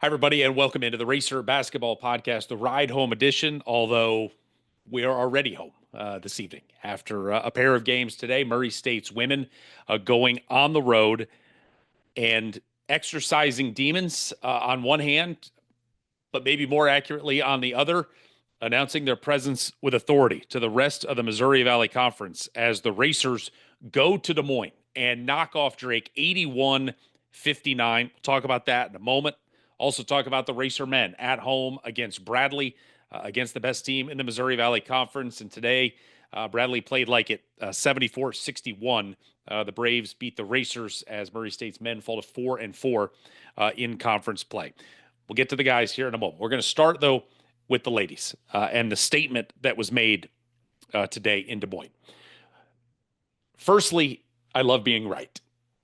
Hi, everybody, and welcome into the Racer Basketball Podcast, the Ride Home Edition. Although we are already home this evening after a pair of games today. Murray State's women going on the road and exercising demons on one hand, but maybe more accurately on the other, announcing their presence with authority to the rest of the Missouri Valley Conference as the Racers go to Des Moines and knock off Drake 81-59. We'll talk about that in a moment. Also, talk about the Racer men at home against Bradley, against the best team in the Missouri Valley Conference. And today, Bradley played like it 74-61. The Braves beat the Racers as Murray State's men fall to 4-4 in conference play. We'll get to the guys here in a moment. We're going to start, though, with the ladies and the statement that was made today in Des Moines. Firstly, I love being right,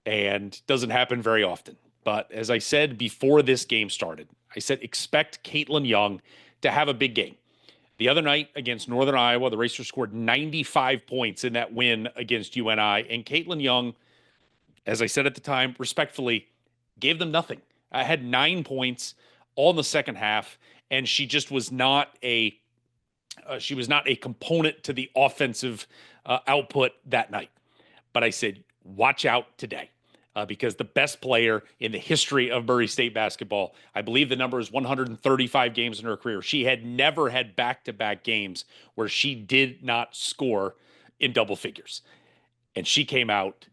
and doesn't happen very often. But as I said before this game started, I said expect Caitlin Young to have a big game. The other night against Northern Iowa, the Racers scored 95 points in that win against UNI. And Caitlin Young, as I said at the time, respectfully, gave them nothing. I had 9 points all in the second half, and she just was not a component to the offensive output that night. But I said, watch out today. Because the best player in the history of Murray State basketball, I believe the number is 135 games in her career. She had never had back-to-back games where she did not score in double figures. And she came out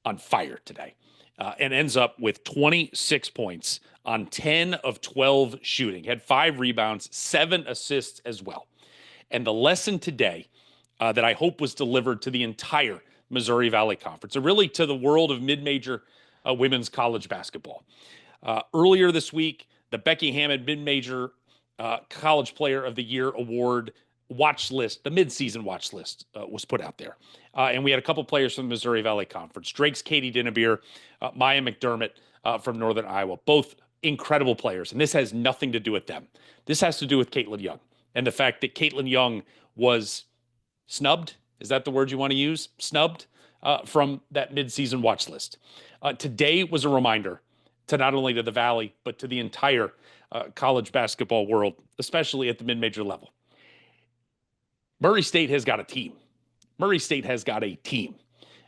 on fire today and ends up with 26 points on 10 of 12 shooting, had 5 rebounds, 7 assists as well. And the lesson today that I hope was delivered to the entire Missouri Valley Conference, and really to the world of mid-major women's college basketball. Earlier this week, the Becky Hammond Mid-Major College Player of the Year Award watch list, the mid-season watch list, was put out there. And we had a couple players from the Missouri Valley Conference. Drake's Katie Dinnebier, Maya McDermott from Northern Iowa, both incredible players. And this has nothing to do with them. This has to do with Caitlin Young and the fact that Caitlin Young was snubbed. Is that the word you want to use? Snubbed from that midseason watch list. Today was a reminder to not only to the Valley, but to the entire college basketball world, especially at the mid-major level. Murray State has got a team. Murray State has got a team,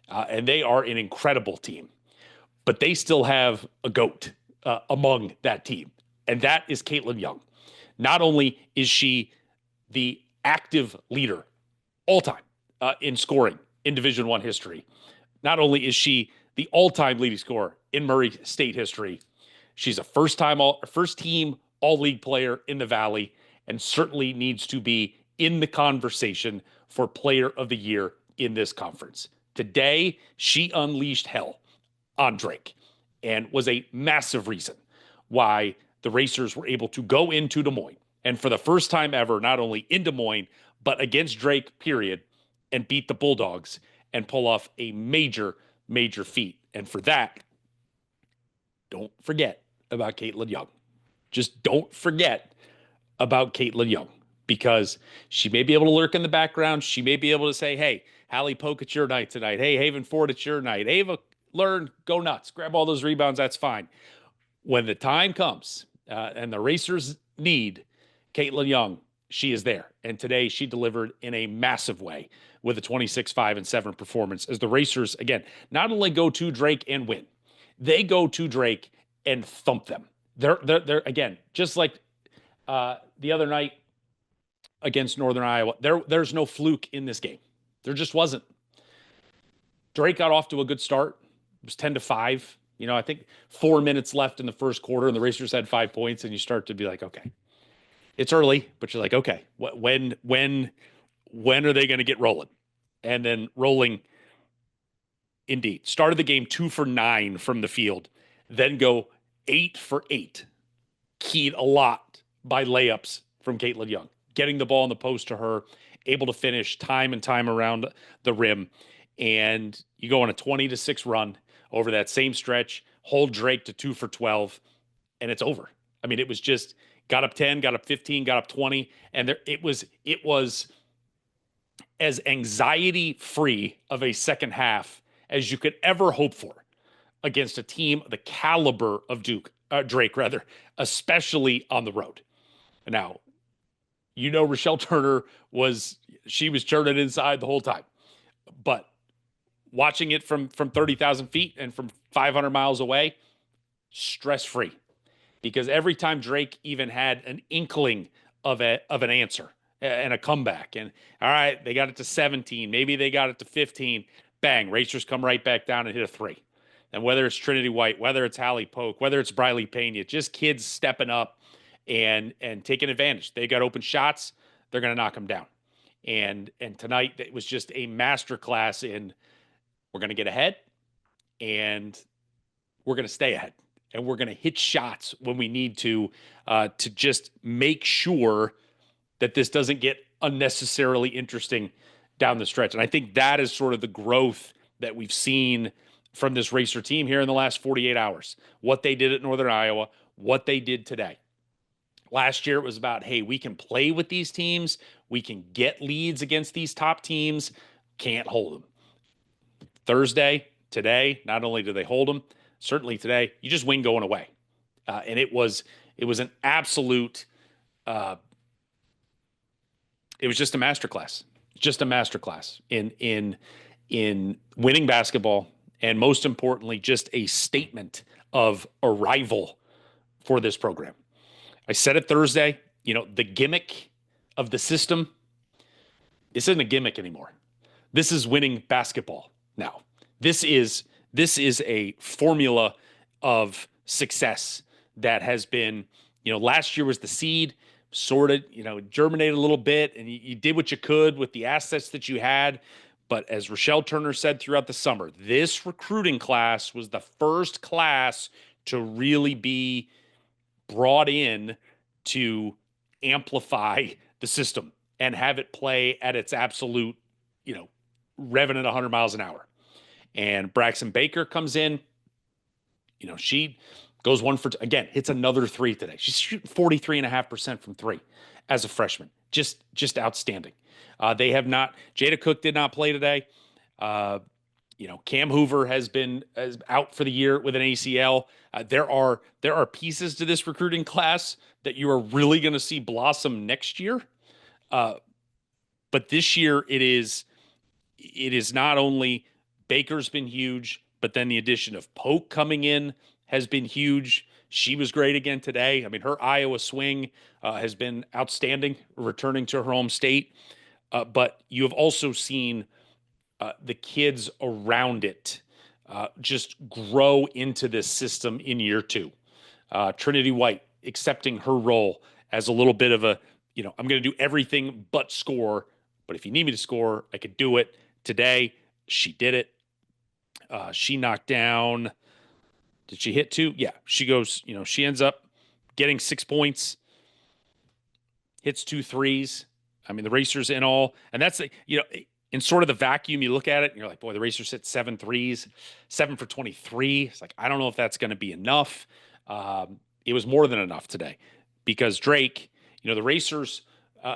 and they are an incredible team. But they still have a GOAT among that team, and that is Caitlin Young. Not only is she the active leader all time in scoring in Division I history, not only is she the all-time leading scorer in Murray State history, she's a first-team all-league player in the Valley, and certainly needs to be in the conversation for Player of the Year in this conference. Today, she unleashed hell on Drake and was a massive reason why the Racers were able to go into Des Moines, and for the first time ever, not only in Des Moines, but against Drake, period, and beat the Bulldogs and pull off a major feat. And for that, don't forget about Caitlin Young. Just don't forget about Caitlin Young, because she may be able to lurk in the background. She may be able to say, hey, Hallie Polk, it's your night tonight. Hey, Haven Ford, it's your night. Ava, learn, go nuts, grab all those rebounds, that's fine. When the time comes and the Racers need Caitlin Young, she is there. And today she delivered in a massive way with a 26-5-7 performance as the Racers, again, not only go to Drake and win, they go to Drake and thump them. They're again, just like the other night against Northern Iowa, there's no fluke in this game. There just wasn't. Drake got off to a good start. It was 10-5. You know, I think 4 minutes left in the first quarter, and the Racers had 5 points, and you start to be like, okay, it's early, but you're like, okay, when are they going to get rolling? And then rolling, indeed. Started the game 2 for 9 from the field, then go 8 for 8. Keyed a lot by layups from Caitlin Young, getting the ball in the post to her, able to finish time and time around the rim. And you go on a 20-6 run over that same stretch, hold Drake to 2 for 12, and it's over. I mean, it was just got up 10, got up 15, got up 20, and it was as anxiety-free of a second half as you could ever hope for against a team the caliber of Duke. Drake rather, especially on the road. Now, Rochelle Turner she was churning inside the whole time, but watching it from 30,000 feet and from 500 miles away, stress free, because every time Drake even had an inkling of an answer and a comeback, and all right, they got it to 17, maybe they got it to 15, bang, racers come right back down and hit a three. And whether it's Trinity White, whether it's Hallie Polk, whether it's Briley Pena, just kids stepping up and taking advantage. They got open shots, they're going to knock them down. And tonight it was just a masterclass in, we're going to get ahead and we're going to stay ahead and we're going to hit shots when we need to just make sure that this doesn't get unnecessarily interesting down the stretch. And I think that is sort of the growth that we've seen from this racer team here in the last 48 hours. What they did at Northern Iowa, what they did today. Last year, it was about, hey, we can play with these teams. We can get leads against these top teams. Can't hold them. Thursday, today, not only do they hold them, certainly today, you just win going away. And it was an absolute, it was just a masterclass. Just a masterclass in winning basketball, and most importantly, just a statement of arrival for this program. I said it Thursday, the gimmick of the system, this isn't a gimmick anymore. This is winning basketball now. This is a formula of success that has been, last year was the seed, sort of, germinated a little bit, and you did what you could with the assets that you had. But as Rochelle Turner said throughout the summer, this recruiting class was the first class to really be brought in to amplify the system and have it play at its absolute, revving at 100 miles an hour. And Braxton Baker comes in, she goes one for two, again, hits another three today. She's shooting 43.5% from three as a freshman. Just outstanding. They have not, Jada Cook did not play today. Cam Hoover is out for the year with an ACL. There are pieces to this recruiting class that you are really going to see blossom next year. But this year it is not only Baker's been huge, but then the addition of Polk coming in has been huge. She was great again today. I mean, her Iowa swing has been outstanding, returning to her home state. But you have also seen the kids around it just grow into this system in year two. Trinity White accepting her role as a little bit of a, I'm going to do everything but score. But if you need me to score, I could do it. Today, she did it. She knocked down. Did she hit two? Yeah. She goes, she ends up getting 6 points, hits 2 threes. I mean, the Racers in all, and that's, in sort of the vacuum, you look at it and you're like, boy, the Racers hit 7 threes, 7 for 23. It's like, I don't know if that's going to be enough. It was more than enough today because Drake, the Racers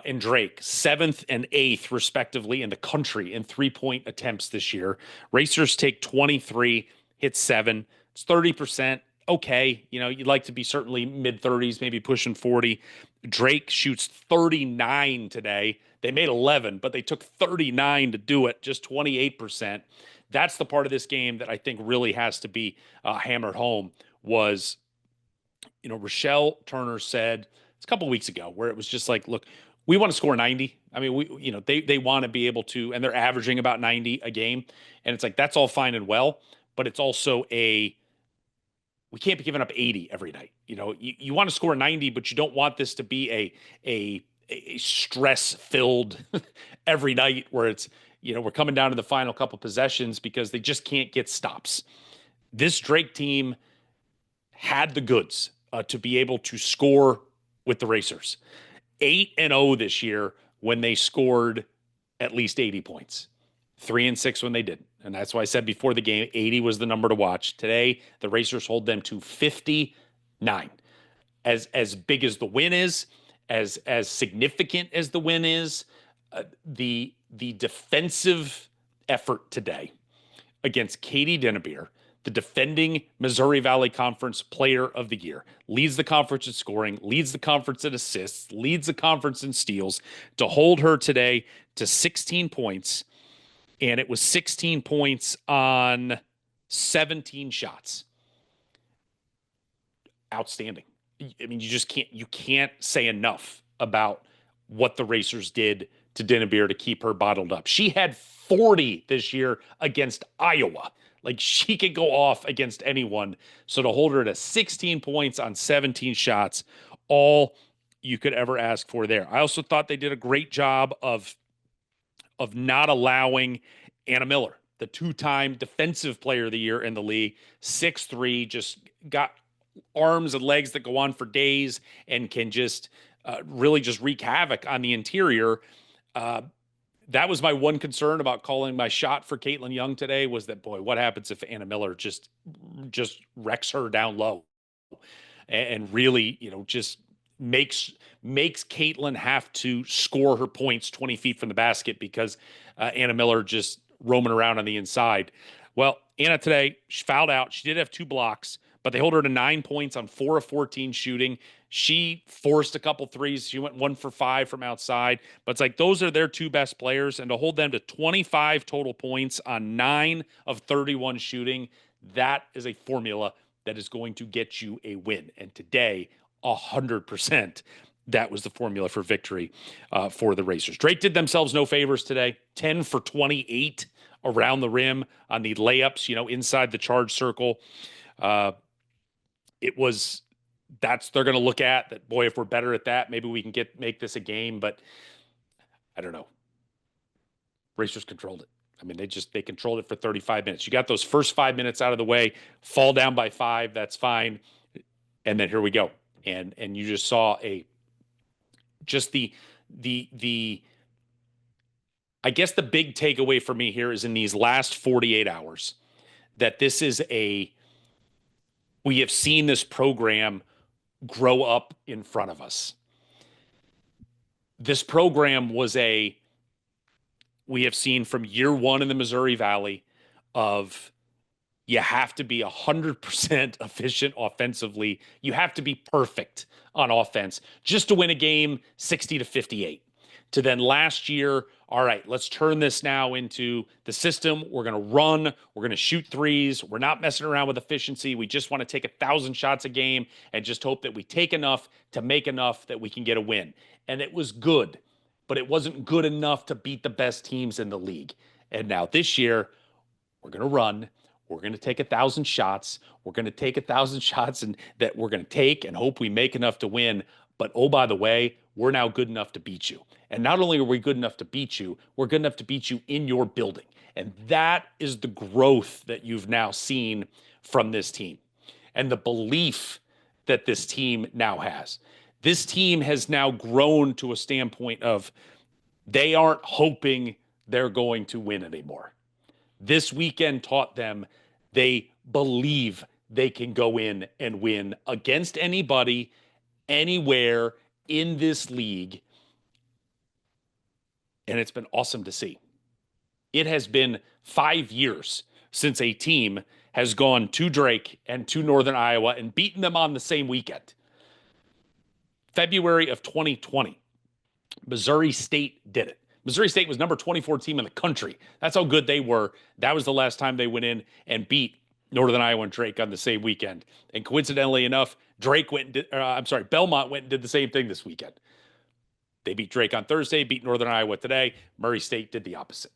and Drake, 7th and 8th, respectively, in the country in 3-point attempts this year. Racers take 23, hit 7. It's 30%. Okay. You'd like to be certainly mid 30s, maybe pushing 40. Drake shoots 39 today. They made 11, but they took 39 to do it, just 28%. That's the part of this game that I think really has to be hammered home was, Rochelle Turner said it's a couple weeks ago where it was just like, look, we want to score 90. I mean, they want to be able to, and they're averaging about 90 a game. And it's like, that's all fine and well, but it's also we can't be giving up 80 every night. You want to score 90, but you don't want this to be a stress-filled every night where it's, we're coming down to the final couple possessions because they just can't get stops. This Drake team had the goods to be able to score with the Racers. 8-0 this year when they scored at least 80 points. 3-6 when they didn't. And that's why I said before the game, 80 was the number to watch. Today, the Racers hold them to 59. As big as the win is, as significant as the win is, the defensive effort today against Katie Dennebeer, the defending Missouri Valley Conference Player of the Year, leads the conference in scoring, leads the conference in assists, leads the conference in steals, to hold her today to 16 points. And it was 16 points on 17 shots. Outstanding. I mean, you can't say enough about what the Racers did to Dinnebeer to keep her bottled up. She had 40 this year against Iowa. Like, she could go off against anyone. So to hold her to 16 points on 17 shots, all you could ever ask for there. I also thought they did a great job of not allowing Anna Miller, the two-time defensive player of the year in the league, 6'3", just got arms and legs that go on for days and can just really just wreak havoc on the interior. That was my one concern about calling my shot for Caitlin Young today, was that, boy, what happens if Anna Miller just wrecks her down low and really, just makes Caitlin have to score her points 20 feet from the basket because Anna Miller just roaming around on the inside. Well, Anna today, she fouled out. She did have 2 blocks, but they hold her to 9 points on 4 of 14 shooting. She forced a couple threes. She went 1 for 5 from outside, but it's like those are their 2 best players, and to hold them to 25 total points on 9 of 31 shooting, that is a formula that is going to get you a win. And today, 100%, that was the formula for victory for the Racers. Drake did themselves no favors today. 10 for 28 around the rim on the layups, inside the charge circle. They're going to look at that. Boy, if we're better at that, maybe we can make this a game. But I don't know. Racers controlled it. I mean, they controlled it for 35 minutes. You got those first 5 minutes out of the way, fall down by 5. That's fine. And then here we go. And you just saw I guess the big takeaway for me here is in these last 48 hours that we have seen this program grow up in front of us. This program we have seen from year one in the Missouri Valley of you have to be 100% efficient offensively. You have to be perfect on offense just to win a game 60-58. To then last year, all right, let's turn this now into the system. We're going to run. We're going to shoot threes. We're not messing around with efficiency. We just want to take 1,000 shots a game and just hope that we take enough to make enough that we can get a win. And it was good, but it wasn't good enough to beat the best teams in the league. And now this year, we're going to run. We're going to take 1,000 shots. We're going to take 1,000 shots and that we're going to take and hope we make enough to win. But oh, by the way, we're now good enough to beat you. And not only are we good enough to beat you, we're good enough to beat you in your building. And that is the growth that you've now seen from this team and the belief that this team now has. This team has now grown to a standpoint of they aren't hoping they're going to win anymore. This weekend taught them they believe they can go in and win against anybody, anywhere in this league. And it's been awesome to see. It has been 5 years since a team has gone to Drake and to Northern Iowa and beaten them on the same weekend. February of 2020, Missouri State did it. Missouri State was number 24 team in the country. That's how good they were. That was the last time they went in and beat Northern Iowa and Drake on the same weekend. And coincidentally enough, Belmont went and did the same thing this weekend. They beat Drake on Thursday, beat Northern Iowa today. Murray State did the opposite.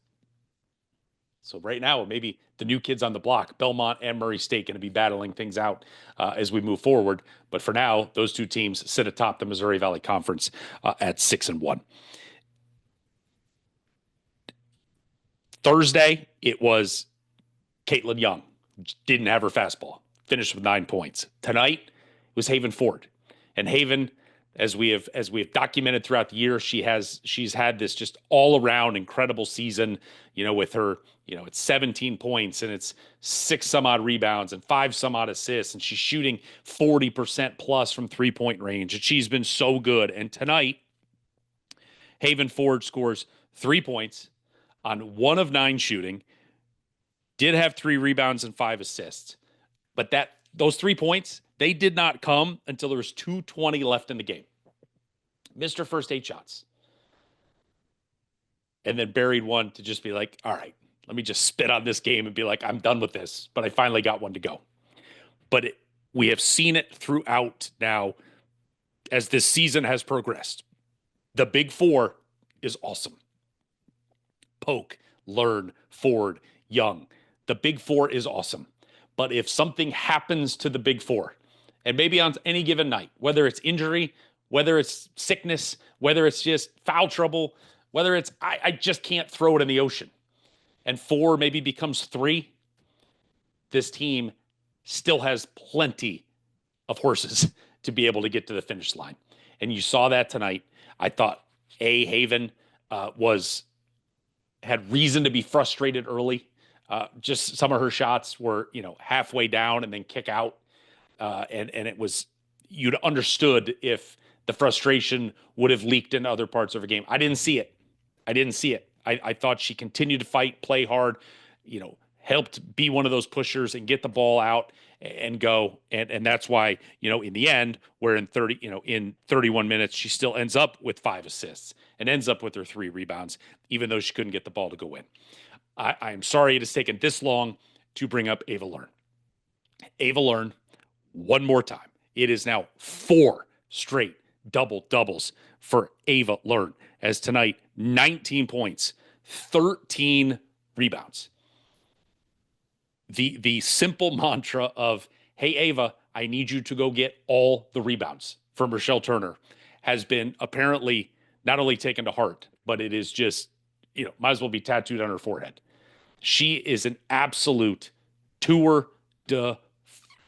So right now, maybe the new kids on the block, Belmont and Murray State, going to be battling things out as we move forward. But for now, those two teams sit atop the Missouri Valley Conference at 6-1. Thursday, it was Caitlin Young. Didn't have her fastball. Finished with 9 points. Tonight, it was Haven Ford. And Haven, as we have documented throughout the year, she's had this just all-around incredible season, with her, it's 17 points and it's 6 some odd rebounds and 5 some odd assists, and she's shooting 40% plus from three-point range. And she's been so good. And tonight, Haven Ford scores 3 points on 1 of 9 shooting, did have 3 rebounds and 5 assists. But those 3 points, they did not come until there was 2:20 left in the game. Missed her first 8 shots. And then buried one to just be like, all right, let me just spit on this game and be like, I'm done with this. But I finally got one to go. But we have seen it throughout now as this season has progressed. The big four is awesome. Polk, Learn, Ford, Young. The big four is awesome. But if something happens to the big four, and maybe on any given night, whether it's injury, whether it's sickness, whether it's just foul trouble, whether it's I just can't throw it in the ocean, and four maybe becomes three, this team still has plenty of horses to be able to get to the finish line. And you saw that tonight. I thought Haven had reason to be frustrated early. Just some of her shots were, halfway down and then kick out. And it was, you'd understood if the frustration would have leaked into other parts of her game. I didn't see it. I thought she continued to fight, play hard, helped be one of those pushers and get the ball out and go. And that's why, in the end, where in 31 minutes, she still ends up with 5 assists and ends up with her 3 rebounds, even though she couldn't get the ball to go in. I'm sorry it has taken this long to bring up Ava Learn. Ava Learn, one more time. It is now 4 straight doubles for Ava Learn, as tonight, 19 points, 13 rebounds. The simple mantra of, hey, Ava, I need you to go get all the rebounds from Rochelle Turner has been apparently not only taken to heart, but it is just, might as well be tattooed on her forehead. She is an absolute tour de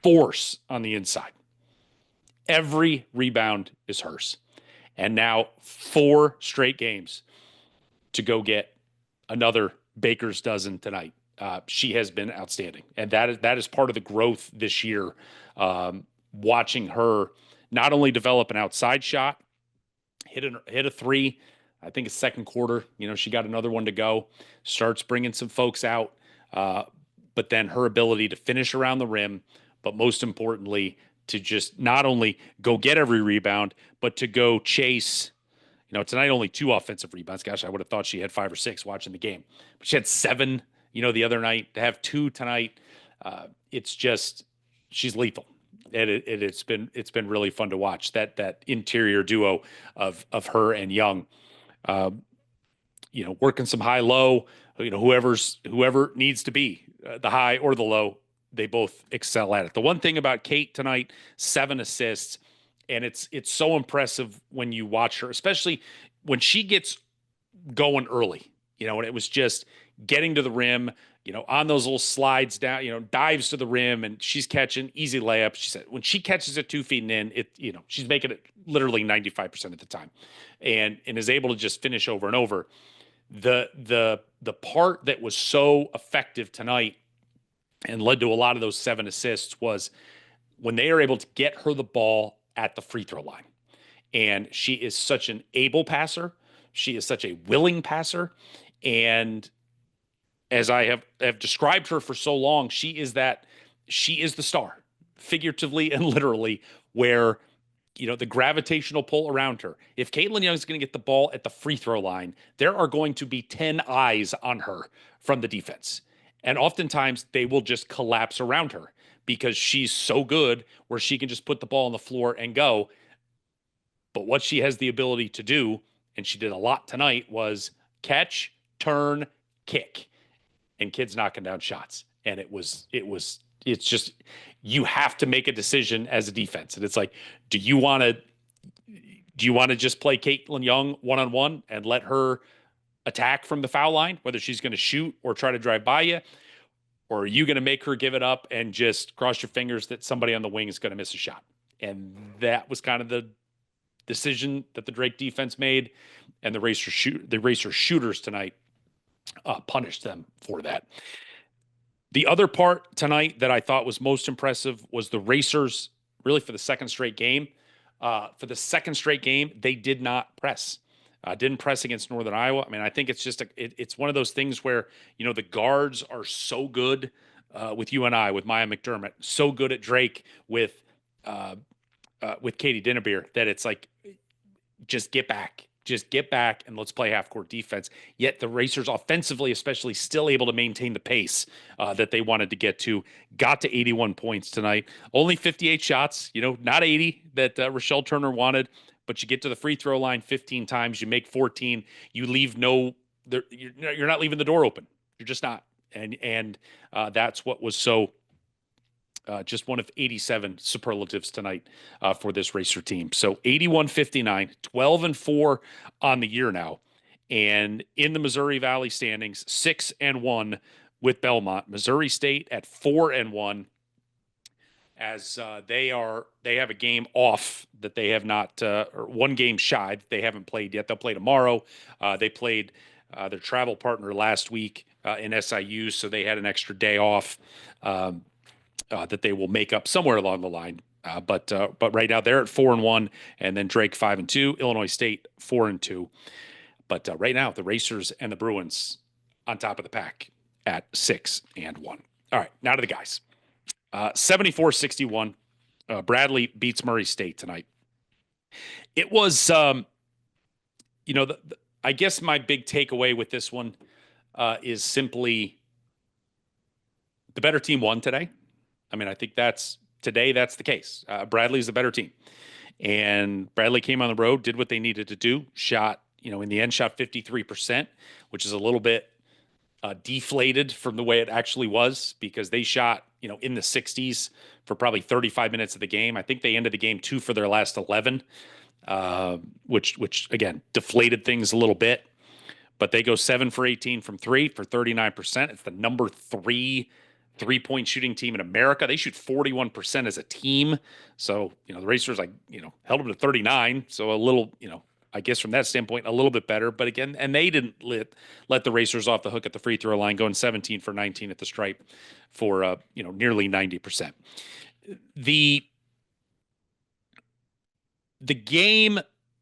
force on the inside. Every rebound is hers. And now 4 straight games to go get another baker's dozen tonight. She has been outstanding. And that is part of the growth this year. Watching her not only develop an outside shot, hit a 3, I think it's second quarter, she got another one to go, starts bringing some folks out. But then her ability to finish around the rim, but most importantly, to just not only go get every rebound, but to go chase. Tonight only 2 offensive rebounds. Gosh, I would have thought she had 5 or 6 watching the game. But she had 7, the other night. To have 2 tonight, it's just, she's lethal. And it's been really fun to watch that interior duo of her and Young. Working some high low. Whoever needs to be the high or the low, they both excel at it. The one thing about Kate tonight, 7 assists, and it's so impressive when you watch her, especially when she gets going early, and it was just getting to the rim, on those little slides down, dives to the rim, and she's catching easy layups. She said when she catches it 2 feet and in, she's making it literally 95% of the time, and is able to just finish over and over. The part that was so effective tonight and led to a lot of those 7 assists was when they are able to get her the ball at the free throw line. And she is such an able passer. She is such a willing passer. And as I have described her for so long, she is the star, figuratively and literally, where, the gravitational pull around her. If Caitlin Young is going to get the ball at the free throw line, there are going to be 10 eyes on her from the defense. And oftentimes they will just collapse around her because she's so good where she can just put the ball on the floor and go. But what she has the ability to do, and she did a lot tonight, was catch, turn, kick, and kids knocking down shots. And it's just, you have to make a decision as a defense. And it's like, do you want to just play Caitlin Young one-on-one and let her attack from the foul line, whether she's going to shoot or try to drive by you? Or are you going to make her give it up and just cross your fingers that somebody on the wing is going to miss a shot? And that was kind of the decision that the Drake defense made, and the Racer shooters tonight punished them for that. The other part tonight that I thought was most impressive was the Racers, really for the second straight game. They did not press. Didn't press against Northern Iowa. I mean, I think it's just it's one of those things where, the guards are so good with UNI, with Maya McDermott, so good at Drake with Katie Dinnebeer that it's like, just get back. Just get back and let's play half court defense. Yet the Racers, offensively, especially, still able to maintain the pace that they wanted to get to. Got to 81 points tonight. Only 58 shots, not 80 that Rochelle Turner wanted, but you get to the free throw line 15 times. You make 14. You leave you're not leaving the door open. You're just not. And that's what was so just one of 87 superlatives tonight for this Racer team. So 81-59, 12-4 on the year now. And in the Missouri Valley standings, 6-1 with Belmont. Missouri State at 4-1 as they have a game off that they have not, or one game shy that they haven't played yet. They'll play tomorrow. They played their travel partner last week in SIU, so they had an extra day off. That they will make up somewhere along the line. But right now they're at 4-1, and then Drake 5-2, Illinois State 4-2. But right now the Racers and the Bruins on top of the pack at 6-1. All right, now to the guys. 74-61. Bradley beats Murray State tonight. It was, I guess my big takeaway with this one is simply the better team won today. I mean, I think that's the case. Bradley's the better team. And Bradley came on the road, did what they needed to do, shot, in the end, shot 53%, which is a little bit deflated from the way it actually was because they shot, in the 60s for probably 35 minutes of the game. I think they ended the game 2 for their last 11, which again, deflated things a little bit. But they go 7 for 18 from 3 for 39%. It's the number 3 3-point shooting team in America. They shoot 41% as a team. So, the Racers, held them to 39. So a little, I guess from that standpoint, a little bit better. But again, and they didn't let the Racers off the hook at the free throw line, going 17 for 19 at the stripe for, nearly 90%. The game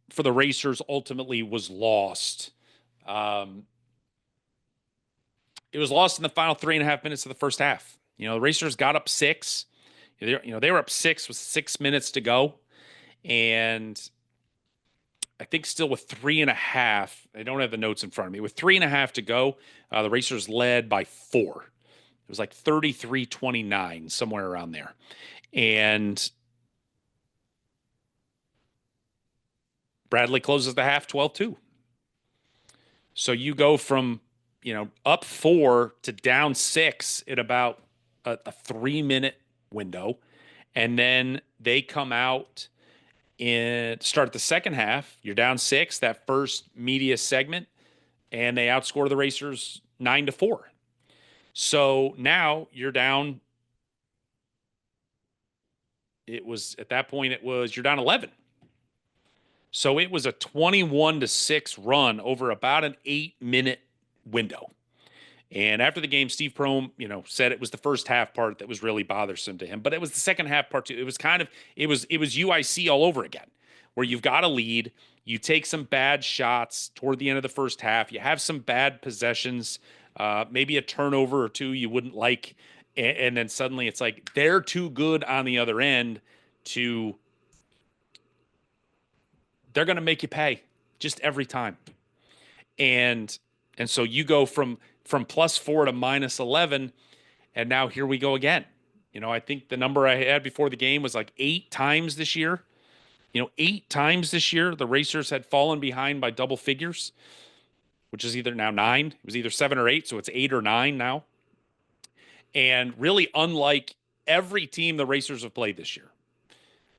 for the Racers ultimately was lost. It was lost in the final 3.5 minutes of the first half. The Racers got up 6. They were up 6 with 6 minutes to go. And I think still with 3.5, I don't have the notes in front of me. With 3.5 to go, the Racers led by 4. It was like 33-29, somewhere around there. And Bradley closes the half 12-2. So you go from up 4 to down 6 in about a 3-minute window. And then they come out and start the second half. You're down 6, that first media segment, and they outscore the Racers 9-4. So now you're down. At that point, you're down 11. So it was a 21-6 run over about an 8-minute window. And after the game, Steve Prohm, said it was the first half part that was really bothersome to him, but it was the second half part too. It was UIC all over again, where you've got a lead, you take some bad shots toward the end of the first half, you have some bad possessions, maybe a turnover or two you wouldn't like, and then suddenly it's like they're too good on the other end they're going to make you pay just every time. And so you go from +4 to -11, and now here we go again. I think the number I had before the game was like 8 times this year. 8 times this year, the Racers had fallen behind by double figures, which is either now 9. It was either 7 or 8, so it's 8 or 9 now. And really unlike every team the Racers have played this year.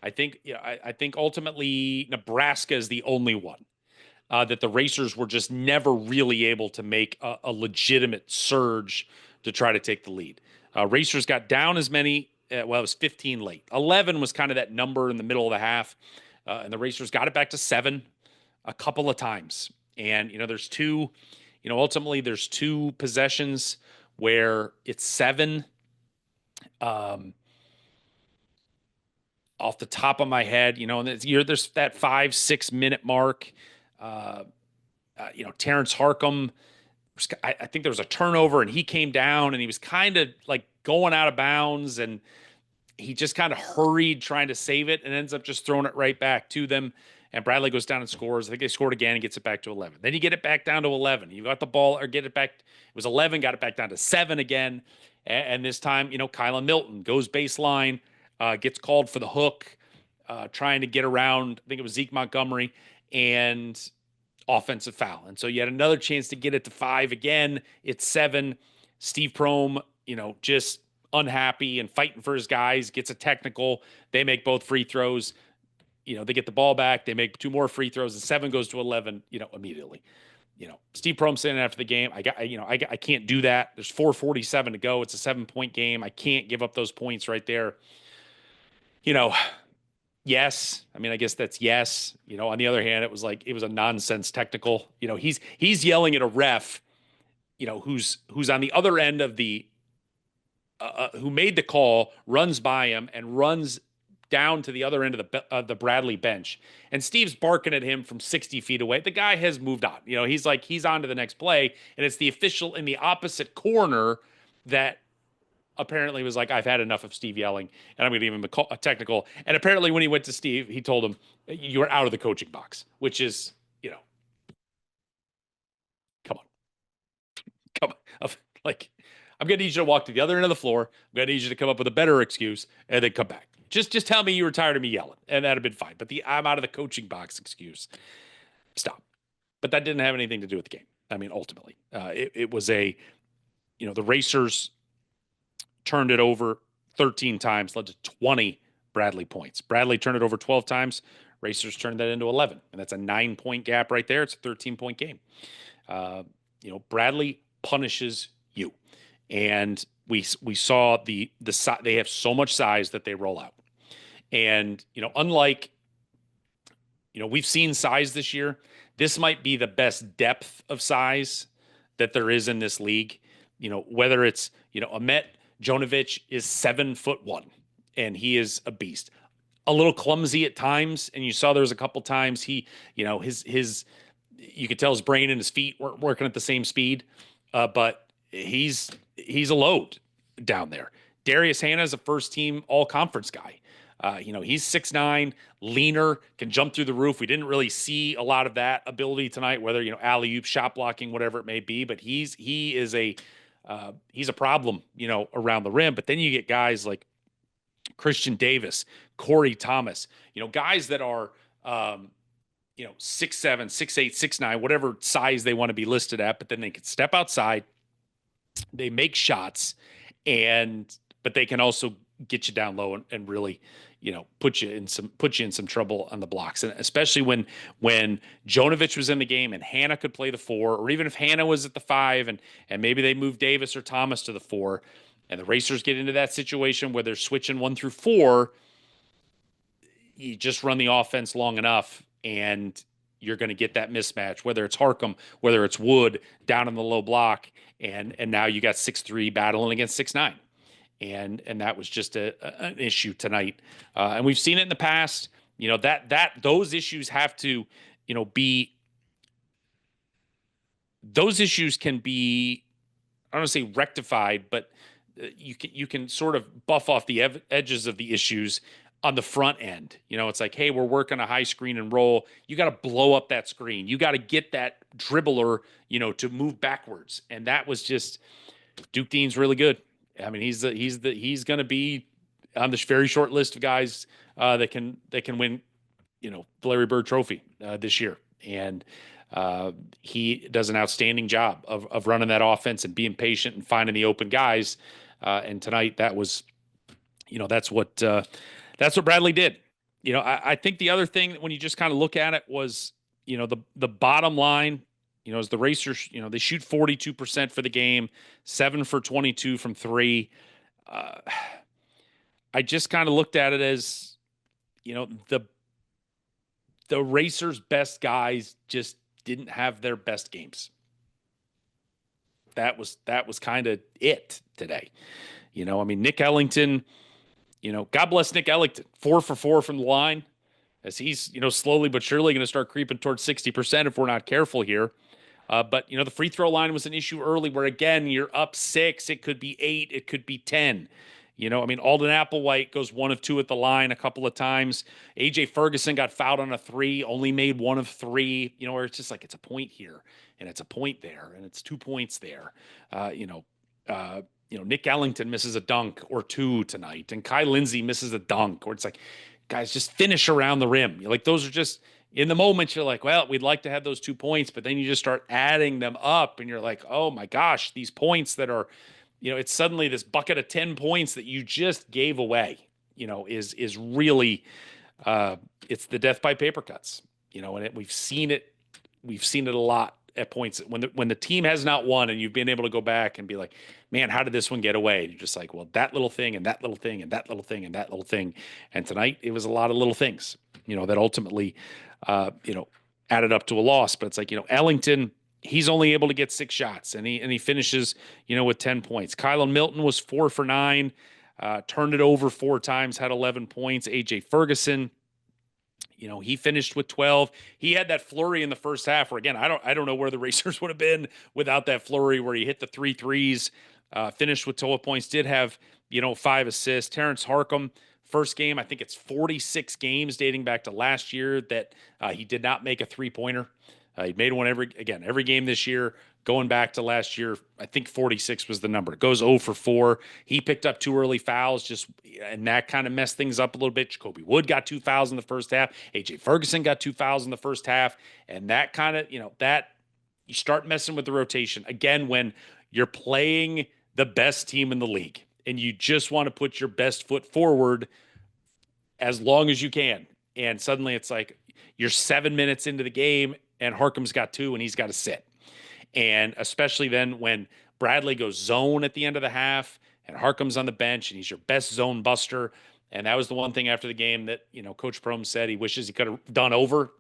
I think ultimately Nebraska is the only one that the Racers were just never really able to make a legitimate surge to try to take the lead. Racers got down as many, it was 15 late. 11 was kind of that number in the middle of the half, and the Racers got it back to 7 a couple of times. And, ultimately there's 2 possessions where it's 7. Off the top of my head, and there's that 5-6 minute mark. Terrence Harcum I think there was a turnover and he came down and he was kind of like going out of bounds and he just kind of hurried trying to save it and ends up just throwing it right back to them. And Bradley goes down and scores. I think they scored again and gets it back to 11. Then you get it back down to 11. You got the ball or get it back. It was 11, got it back down to 7 again. And this time, Kylan Milton goes baseline, gets called for the hook, trying to get around. I think it was Zeke Montgomery and offensive foul. And so you had another chance to get it to 5 again. It's 7. Steve Prohm, just unhappy and fighting for his guys, gets a technical. They make both free throws. They get the ball back. They make 2 more free throws, and 7 goes to 11, immediately. Steve Prohm saying after the game, I can't do that. There's 4:47 to go. It's a 7-point game. I can't give up those points right there. Yes. I mean, I guess that's yes. On the other hand, it was a nonsense technical. He's yelling at a ref, who's on the other end of the who made the call, runs by him and runs down to the other end of the Bradley bench. And Steve's barking at him from 60 feet away. The guy has moved on. He's on to the next play. And it's the official in the opposite corner that apparently was like, I've had enough of Steve yelling, and I'm going to give him a technical. And apparently when he went to Steve, he told him, you are out of the coaching box, which is, come on. I'm going to need you to walk to the other end of the floor. I'm going to need you to come up with a better excuse and then come back. Just tell me you were tired of me yelling, and that'd have been fine. But the I'm out of the coaching box excuse, stop. But that didn't have anything to do with the game. I mean, ultimately, it was the Racers turned it over 13 times, led to 20 Bradley points. Bradley turned it over 12 times. Racers turned that into 11, and that's a 9-point gap right there. It's a 13-point game. Bradley punishes you, and we saw they have so much size that they roll out. And, unlike, we've seen size this year, this might be the best depth of size that there is in this league. Whether it's, Ahmet Jonovic is 7'1", and he is a beast. A little clumsy at times, and you saw there was a couple times he, you could tell his brain and his feet weren't working at the same speed, but he's a load down there. Darius Hannah is a first-team all-conference guy. He's 6'9", leaner, can jump through the roof. We didn't really see a lot of that ability tonight, whether, alley-oop, shot blocking, whatever it may be, but he's a problem, around the rim. But then you get guys like Christian Davis, Corey Thomas, guys that are, 6'7", 6'8", 6'9", whatever size they want to be listed at, but then they can step outside, they make shots, but they can also get you down low and really, put you in some trouble on the blocks. And especially when Jonovic was in the game and Hannah could play the 4, or even if Hannah was at the 5 and maybe they move Davis or Thomas to the 4, and the Racers get into that situation where they're switching 1 through 4, you just run the offense long enough and you're going to get that mismatch, whether it's Harkham, whether it's Wood down in the low block. And now you got 6'3" battling against 6'9". And that was just an issue tonight. And we've seen it in the past, those issues have to, those issues can be, I don't want to say rectified, but you can sort of buff off the edges of the issues on the front end. It's like, hey, we're working a high screen and roll. You got to blow up that screen. You got to get that dribbler, to move backwards. And that was just, Duke Dean's really good. I mean, he's going to be on this very short list of guys that can win, the Larry Bird Trophy this year. And he does an outstanding job of running that offense and being patient and finding the open guys. And tonight that was, that's what Bradley did. I think the other thing when you just kind of look at it was, the bottom line, as the Racers, they shoot 42% for the game, 7 for 22 from 3. I just kind of looked at it as, the Racers' best guys just didn't have their best games. That was kind of it today. Nick Ellington, God bless Nick Ellington, 4 for 4 from the line, as he's, slowly but surely going to start creeping towards 60% if we're not careful here. But the free throw line was an issue early, where again you're up 6, it could be 8, it could be 10. I mean, Alden Applewhite goes 1 of 2 at the line a couple of times. AJ Ferguson got fouled on a 3, only made 1 of 3. Where it's just like it's a point here and it's a point there and it's 2 points there. Nick Ellington misses a dunk or 2 tonight, and Kai Lindsey misses a dunk, or it's like, guys, just finish around the rim. Like, those are just, in the moment, you're like, well, we'd like to have those 2 points, but then you just start adding them up, and you're like, oh my gosh, these points that are, it's suddenly this bucket of 10 points that you just gave away, is really, it's the death by paper cuts, and we've seen it a lot at points when the team has not won, and you've been able to go back and be like, man, how did this one get away? And you're just like, well, that little thing and that little thing and that little thing and that little thing. And tonight it was a lot of little things, that ultimately, added up to a loss. But it's like, Ellington, he's only able to get 6 shots, and he finishes, with 10 points. Kylan Milton was 4 for 9, turned it over 4 times, had 11 points. AJ Ferguson, he finished with 12. He had that flurry in the first half where, again, I don't know where the Racers would have been without that flurry, where he hit the 3 threes, finished with 12 points, did have, 5 assists. Terrence Harcum, first game, I think it's 46 games dating back to last year that he did not make a 3-pointer. He made one every game this year. Going back to last year, I think 46 was the number. It goes 0 for 4. He picked up 2 early fouls, and that kind of messed things up a little bit. Jacoby Wood got 2 fouls in the first half. AJ Ferguson got 2 fouls in the first half. And that kind of, that you start messing with the rotation. Again, when you're playing the best team in the league and you just want to put your best foot forward as long as you can. And suddenly it's like you're 7 minutes into the game and Harcum's got 2 and he's got to sit. And especially then when Bradley goes zone at the end of the half and Harcum's on the bench and he's your best zone buster. And that was the one thing after the game that, Coach Prohm said he wishes he could have done over.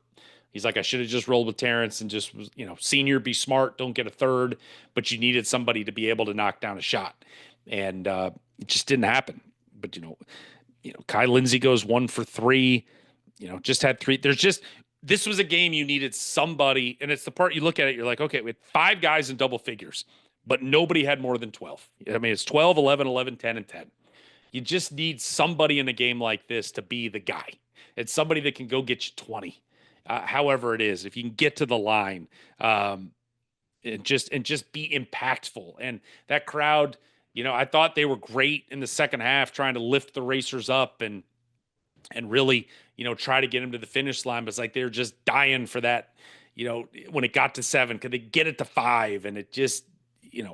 He's like, I should have just rolled with Terrence and just, senior, be smart, don't get a third, but you needed somebody to be able to knock down a shot. And it just didn't happen. But, Kai Lindsey goes 1 for 3, just had 3. This was a game you needed somebody, and it's the part you look at it, you're like, okay, we had 5 guys in double figures, but nobody had more than 12. I mean, it's 12, 11, 11, 10, and 10. You just need somebody in a game like this to be the guy. It's somebody that can go get you 20, however it is. If you can get to the line, and just be impactful. And that crowd, I thought they were great in the second half, trying to lift the Racers up and really, try to get them to the finish line. But it's like they were just dying for that, when it got to 7, could they get it to 5? And it just,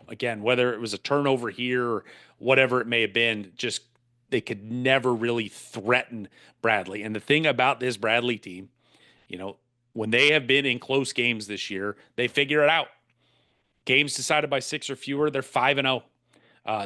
again, whether it was a turnover here or whatever it may have been, just they could never really threaten Bradley. And the thing about this Bradley team, when they have been in close games this year, they figure it out. Games decided by 6 or fewer, they're 5-0.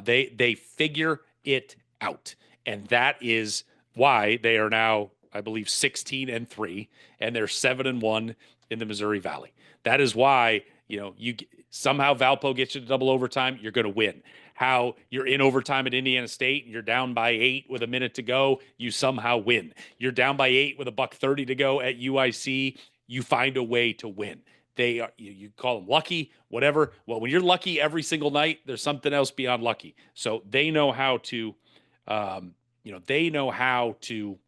They figure it out. And that is why they are now, I believe, 16-3, and they're 7-1 in the Missouri Valley. That is why, you somehow Valpo gets you to double overtime, you're going to win. How you're in overtime at Indiana State and you're down by 8 with a minute to go, you somehow win. You're down by 8 with $1:30 to go at UIC, you find a way to win. They are, you call them lucky, whatever. Well, when you're lucky every single night, there's something else beyond lucky. So they know how to, they know how to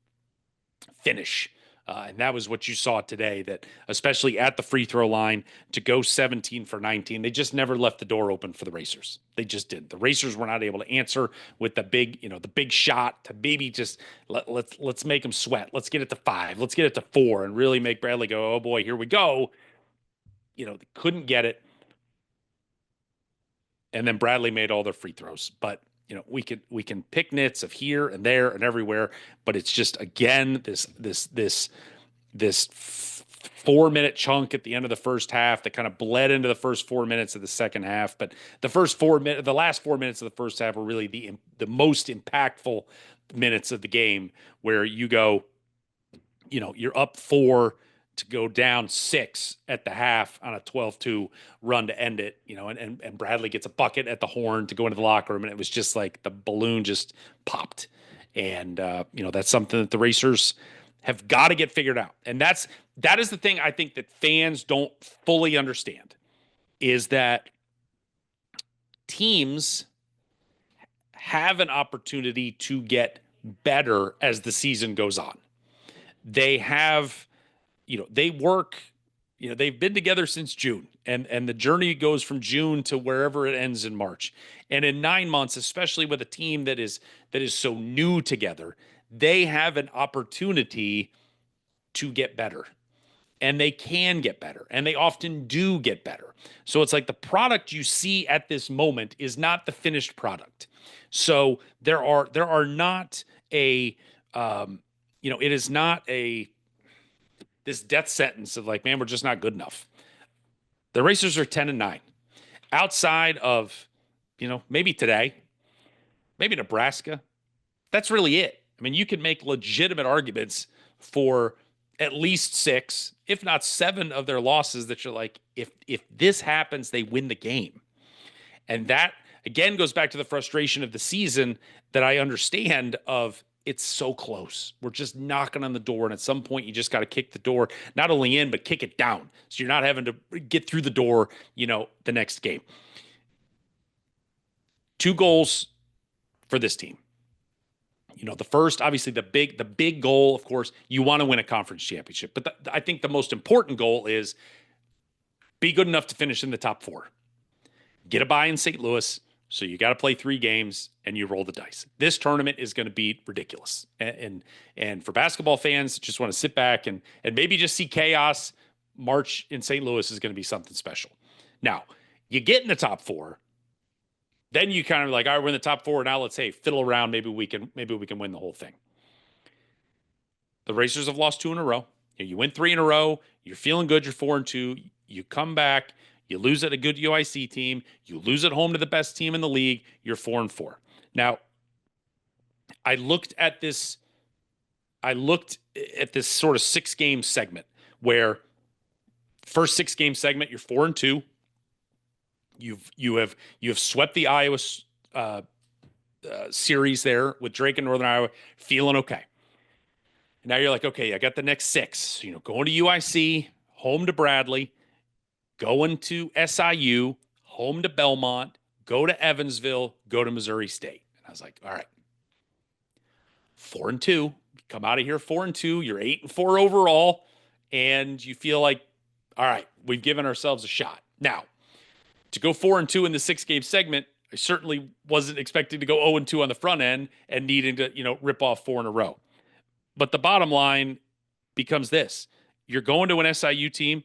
finish. And that was what you saw today, that especially at the free throw line, to go 17 for 19, they just never left the door open for the Racers. They just didn't. The Racers were not able to answer with the big shot to maybe just let's make them sweat. Let's get it to 5. Let's get it to 4 and really make Bradley go, oh boy, here we go. They couldn't get it. And then Bradley made all their free throws. But we can pick nits of here and there and everywhere, but it's just, again, this 4-minute chunk at the end of the first half that kind of bled into the first 4 minutes of the second half. But the last 4 minutes of the first half were really the most impactful minutes of the game, where you go, you're up 4 to go down 6 at the half on a 12-2 run to end it, and Bradley gets a bucket at the horn to go into the locker room. And it was just like the balloon just popped. And, that's something that the Racers have got to get figured out. And that is the thing I think that fans don't fully understand. is that teams have an opportunity to get better as the season goes on. They have, they work, they've been together since June, and the journey goes from June to wherever it ends in March. And in 9 months, especially with a team that is so new together, they have an opportunity to get better. And they can get better, and they often do get better. So it's like the product you see at this moment is not the finished product. So there are not a it is not a this death sentence of like, man, we're just not good enough. The Racers are 10-9. Outside of, maybe today, maybe Nebraska, that's really it. I mean, you can make legitimate arguments for at least 6, if not 7 of their losses that you're like, if this happens, they win the game. And that, again, goes back to the frustration of the season that I understand of it's so close. We're just knocking on the door, and at some point you just got to kick the door, not only in, but kick it down. So you're not having to get through the door, the next game. 2 goals for this team. The first, obviously, the big goal, of course, you want to win a conference championship. But I think the most important goal is be good enough to finish in the top 4. Get a bye in St. Louis, so you got to play 3 games, and you roll the dice. This tournament is going to be ridiculous. And for basketball fans, just want to sit back and maybe just see chaos. March in St. Louis is going to be something special. Now, you get in the top 4. Then you kind of like, all right, we're in the top 4. Now let's fiddle around. Maybe we can win the whole thing. The Racers have lost 2 in a row. You win 3 in a row. You're feeling good. You're 4-2. You come back. You lose at a good UIC team. You lose at home to the best team in the league. You're 4-4. Now, I looked at this sort of 6-game segment where first 6-game segment, you're 4-2. You have swept the Iowa series there with Drake and Northern Iowa, feeling okay. And now you're like, okay, I got the next 6. Going to UIC, home to Bradley, going to SIU, home to Belmont, go to Evansville, go to Missouri State. And I was like, all right, 4-2. Come out of here 4-2. You're 8-4 overall, and you feel like, all right, we've given ourselves a shot. Now, to go 4-2 in the 6-game segment, I certainly wasn't expecting to go 0-2 on the front end and needing to, rip off 4 in a row. But the bottom line becomes this. You're going to an SIU team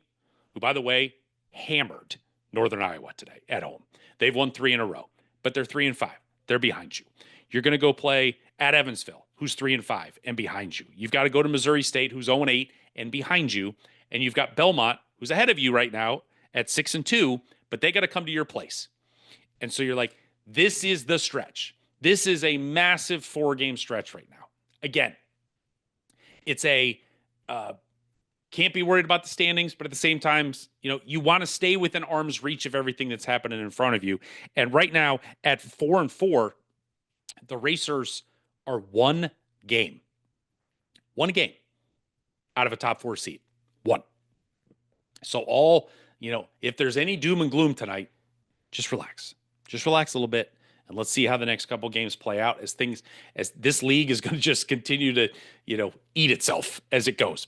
who, by the way, hammered Northern Iowa today at home. They've won 3 in a row, but they're 3-5. They're behind you. You're going to go play at Evansville, who's 3-5 and behind you. You've got to go to Missouri State, who's 0-8 and behind you. And you've got Belmont, who's ahead of you right now at 6-2, but they got to come to your place. And so you're like, this is the stretch. This is a massive 4-game stretch right now. Again, it's can't be worried about the standings, but at the same time, you want to stay within arm's reach of everything that's happening in front of you. And right now at 4-4, the Racers are 1 game out of a top 4 seed. 1. So if there's any doom and gloom tonight, just relax. Just relax a little bit, and let's see how the next couple games play out as this league is going to just continue to, eat itself as it goes.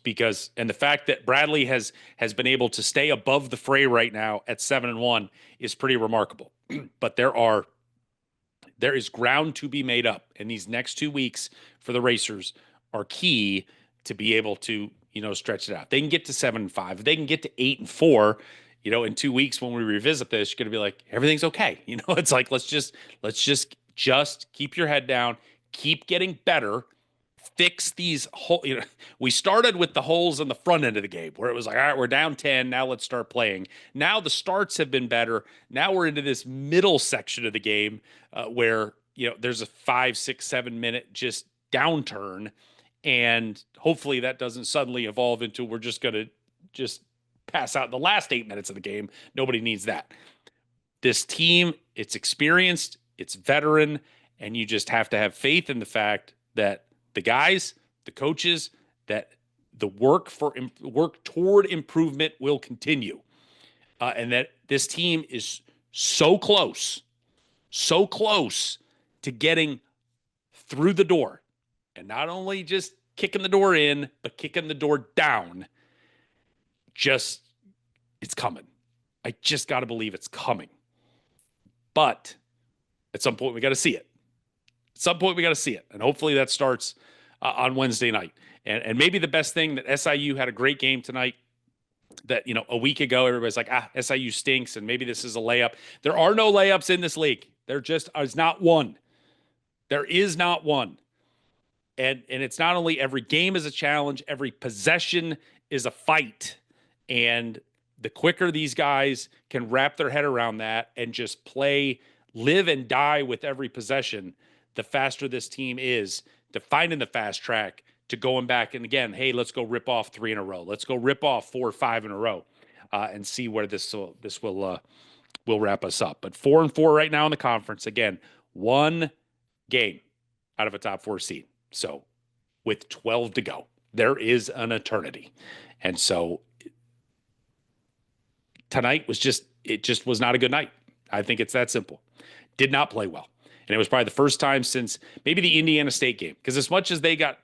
And the fact that Bradley has been able to stay above the fray right now at 7-1 is pretty remarkable. But there is ground to be made up, and these next 2 weeks for the Racers are key to be able to, stretch it out. They can get to 7-5. They can get to 8-4. In 2 weeks when we revisit this, you're going to be like, everything's okay. It's like, let's just keep your head down, keep getting better, fix these holes. We started with the holes in the front end of the game where it was like, all right, we're down 10. Now let's start playing. Now the starts have been better. Now we're into this middle section of the game where, there's a 5, 6, 7 minute just downturn. And hopefully that doesn't suddenly evolve into we're just going to just pass out in the last 8 minutes of the game. Nobody needs that. This team, it's experienced, it's veteran, and you just have to have faith in the fact that the guys, the coaches, that the work toward improvement will continue. and that this team is so close to getting through the door, and not only just kicking the door in, but kicking the door down. Just, it's coming. I just got to believe it's coming. But at some point, we got to see it. At some point, we got to see it. And hopefully that starts on Wednesday night. And maybe the best thing that SIU had a great game tonight, that, a week ago, everybody's like, SIU stinks, and maybe this is a layup. There are no layups in this league. There just is not one. There is not one. And it's not only every game is a challenge, every possession is a fight. And the quicker these guys can wrap their head around that and just play, live and die with every possession, the faster this team is to finding the fast track, to going back. And again, hey, let's go rip off 3 in a row. Let's go rip off 4 or 5 in a row, and see where this will wrap us up. But 4-4 right now in the conference. Again, 1 game out of a top 4 seed. So with 12 to go, there is an eternity. And so tonight was just was not a good night. I think it's that simple. Did not play well. And it was probably the first time since maybe the Indiana State game, because as much as they got,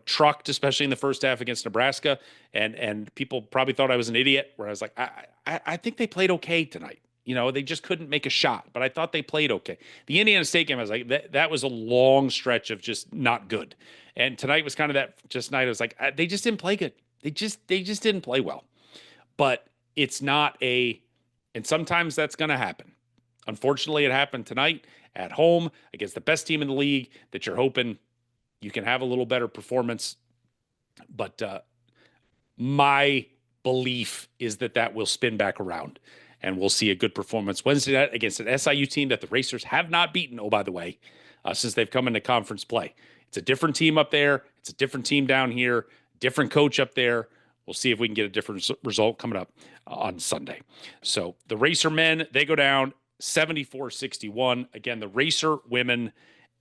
trucked, especially in the first half against Nebraska, and people probably thought I was an idiot, where I was like, I think they played okay tonight. They just couldn't make a shot, but I thought they played okay. The Indiana State game, I was like, that was a long stretch of just not good. And tonight was kind of that just night. I was like, they just didn't play good. They just didn't play well. But it's not and sometimes that's going to happen. Unfortunately, it happened tonight at home against the best team in the league that you're hoping you can have a little better performance. But my belief is that will spin back around, and we'll see a good performance Wednesday night against an SIU team that the Racers have not beaten, oh, by the way, since they've come into conference play. It's a different team up there. It's a different team down here, different coach up there. We'll see if we can get a different result coming up on Sunday. So the Racer men, they go down 74-61. Again, the Racer women,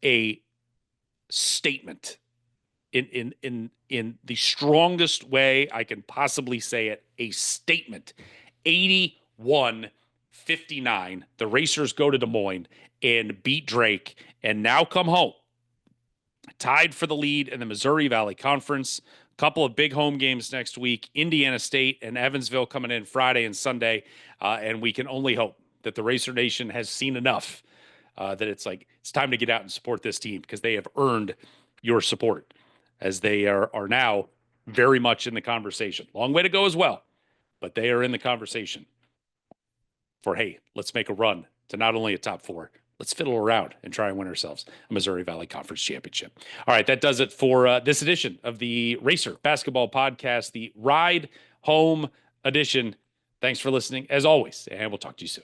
a statement in the strongest way I can possibly say it, a statement. 81-59. The Racers go to Des Moines and beat Drake, and now come home tied for the lead in the Missouri Valley Conference. Couple of big home games next week, Indiana State and Evansville coming in Friday and Sunday. And we can only hope that the Racer Nation has seen enough that it's time to get out and support this team, because they have earned your support, as they are now very much in the conversation. Long way to go as well, but they are in the conversation for, hey, let's make a run to not only a top 4, let's fiddle around and try and win ourselves a Missouri Valley Conference championship. All right, that does it for this edition of the Racer Basketball Podcast, the Ride Home edition. Thanks for listening, as always, and we'll talk to you soon.